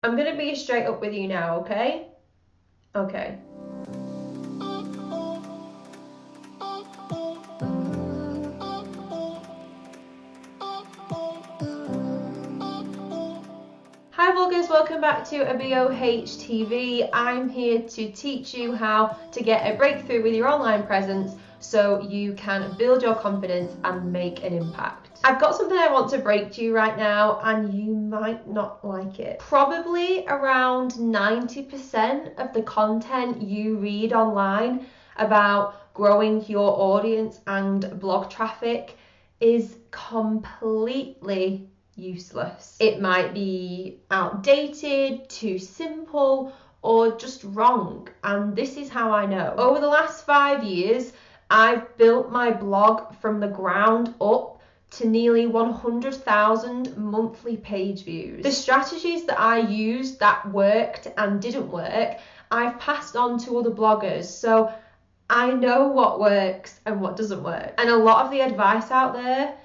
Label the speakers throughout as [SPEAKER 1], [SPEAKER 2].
[SPEAKER 1] I'm going to be straight up with you now, okay? Okay. Hi vloggers, welcome back to a BOH TV. I'm here to teach you how to get a breakthrough with your online presence so you can build your confidence and make an impact. I've got something I want to break to you right now and you might not like it. Probably around 90% of the content you read online about growing your audience and blog traffic is completely useless. It might be outdated, too simple, or just wrong. And this is how I know. Over the last 5 years, I've built my blog from the ground up to nearly 100,000 monthly page views. The strategies that I used that worked and didn't work, I've passed on to other bloggers. So I know what works and what doesn't work. And a lot of the advice out there,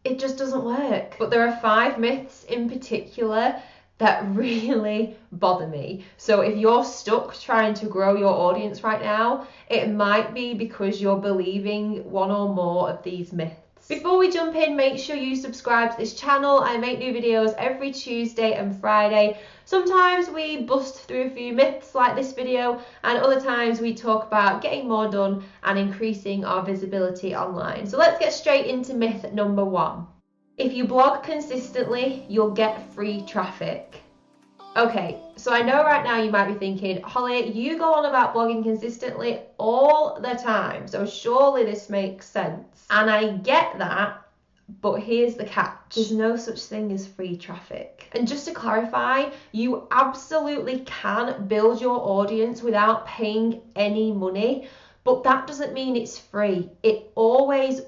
[SPEAKER 1] it just doesn't work. But there are 5 myths in particular that really bother me. So if you're stuck trying to grow your audience right now, it might be because you're believing one or more of these myths. Before we jump in, make sure you subscribe to this channel. I make new videos every Tuesday and Friday. Sometimes we bust through a few myths like this video, and other times we talk about getting more done and increasing our visibility online. So let's get straight into myth number 1. If you blog consistently, you'll get free traffic. Okay, so I know right now you might be thinking, Holly, you go on about blogging consistently all the time, so surely this makes sense. And I get that, but here's the catch. There's no such thing as free traffic. And just to clarify, you absolutely can build your audience without paying any money, but that doesn't mean it's free. It always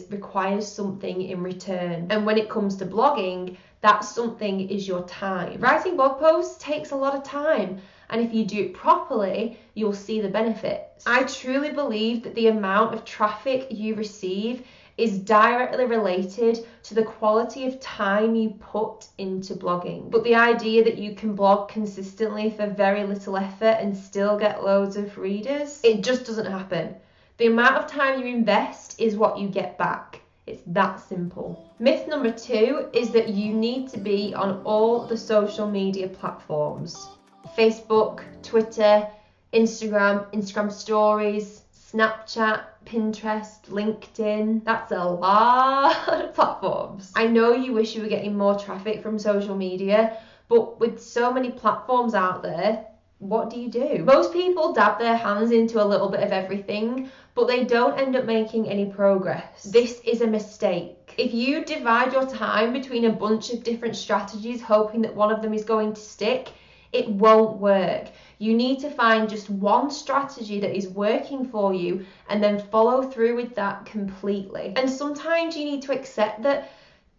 [SPEAKER 1] requires something in return. And when it comes to blogging, that something is your time. Writing blog posts takes a lot of time, and if you do it properly, you'll see the benefits. I truly believe that the amount of traffic you receive is directly related to the quality of time you put into blogging. But the idea that you can blog consistently for very little effort and still get loads of readers, it just doesn't happen. The amount of time you invest is what you get back. It's that simple. Myth number 2 is that you need to be on all the social media platforms. Facebook, Twitter, Instagram stories, Snapchat, Pinterest, LinkedIn. That's a lot of platforms. I know you wish you were getting more traffic from social media, but with so many platforms out there, what do? Most people dab their hands into a little bit of everything, but they don't end up making any progress. This is a mistake. If you divide your time between a bunch of different strategies hoping that one of them is going to stick, it won't work. You need to find just one strategy that is working for you and then follow through with that completely. And sometimes you need to accept that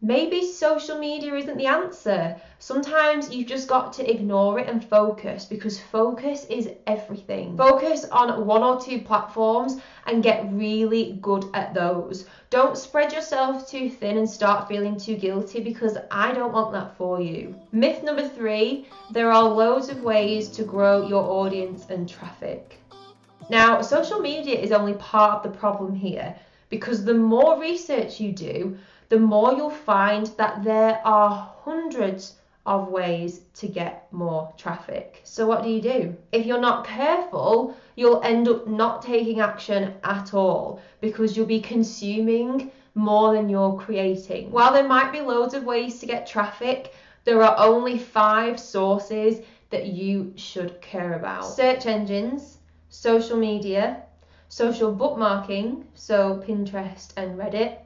[SPEAKER 1] maybe social media isn't the answer. Sometimes you've just got to ignore it and focus, because focus is everything. Focus on 1 or 2 platforms and get really good at those. Don't spread yourself too thin and start feeling too guilty, because I don't want that for you. Myth number 3, there are loads of ways to grow your audience and traffic. Now, social media is only part of the problem here, because the more research you do, the more you'll find that there are hundreds of ways to get more traffic. So what do? If you're not careful, you'll end up not taking action at all, because you'll be consuming more than you're creating. While there might be loads of ways to get traffic, there are only 5 sources that you should care about. Search engines, social media, social bookmarking, so Pinterest and Reddit,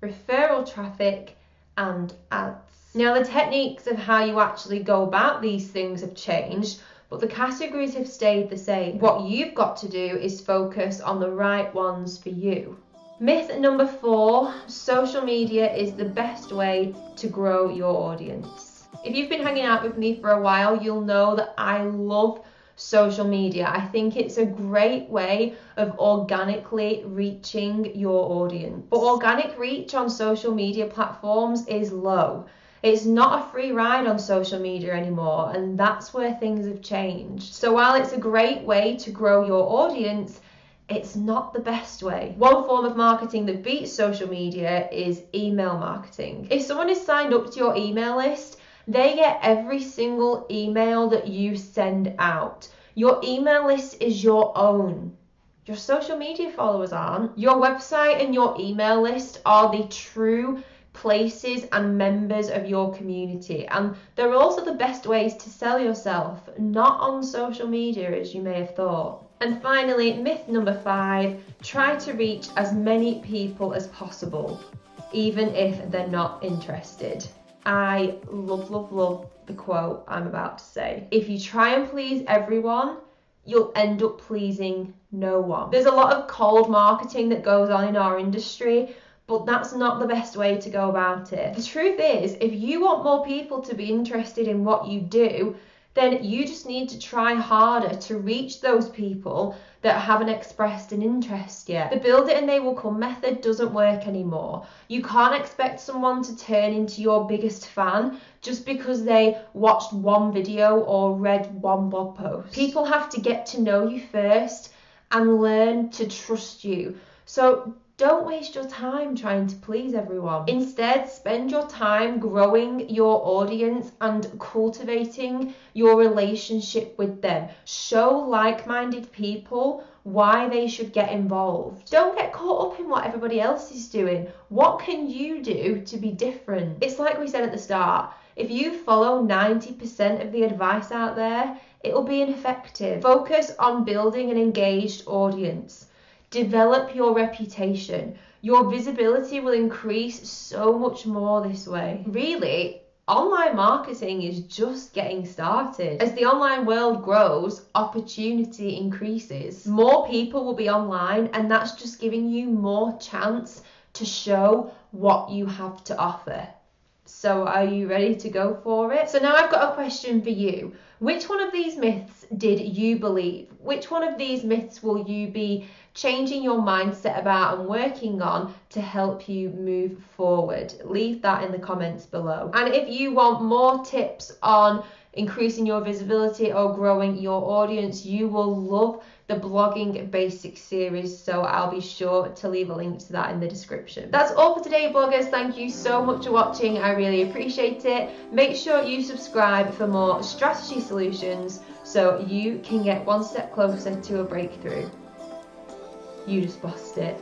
[SPEAKER 1] referral traffic, and ads. Now, the techniques of how you actually go about these things have changed, but the categories have stayed the same. What you've got to do is focus on the right ones for you. Myth number 4, social media is the best way to grow your audience. If you've been hanging out with me for a while, you'll know that I love social media. I think it's a great way of organically reaching your audience. But organic reach on social media platforms is low. It's not a free ride on social media anymore, and that's where things have changed. So while it's a great way to grow your audience, it's not the best way. One form of marketing that beats social media is email marketing. If someone is signed up to your email list, they get every single email that you send out. Your email list is your own. Your social media followers aren't. Your website and your email list are the true places and members of your community, and they're also the best ways to sell yourself, not on social media as you may have thought. And finally, myth number 5, try to reach as many people as possible, even if they're not interested. I love the quote I'm about to say. If you try and please everyone, you'll end up pleasing no one. There's a lot of cold marketing that goes on in our industry, but that's not the best way to go about it. The truth is, if you want more people to be interested in what you do, then you just need to try harder to reach those people that haven't expressed an interest yet. The build it and they will come method doesn't work anymore. You can't expect someone to turn into your biggest fan just because they watched one video or read one blog post. People have to get to know you first and learn to trust you. So don't waste your time trying to please everyone. Instead, spend your time growing your audience and cultivating your relationship with them. Show like-minded people why they should get involved. Don't get caught up in what everybody else is doing. What can you do to be different? It's like we said at the start, if you follow 90% of the advice out there, it'll be ineffective. Focus on building an engaged audience. Develop your reputation. Your visibility will increase so much more this way. Really, online marketing is just getting started. As the online world grows, opportunity increases. More people will be online, and that's just giving you more chance to show what you have to offer. So are you ready to go for it? So now I've got a question for you. Which one of these myths did you believe? Which one of these myths will you be changing your mindset about and working on to help you move forward? Leave that in the comments below. And if you want more tips on increasing your visibility or growing your audience, you will love the blogging basics series, so I'll be sure to leave a link to that in the description. That's all for today, bloggers. Thank you so much for watching. I really appreciate it. Make sure you subscribe for more strategy solutions so you can get one step closer to a breakthrough. You just bossed it.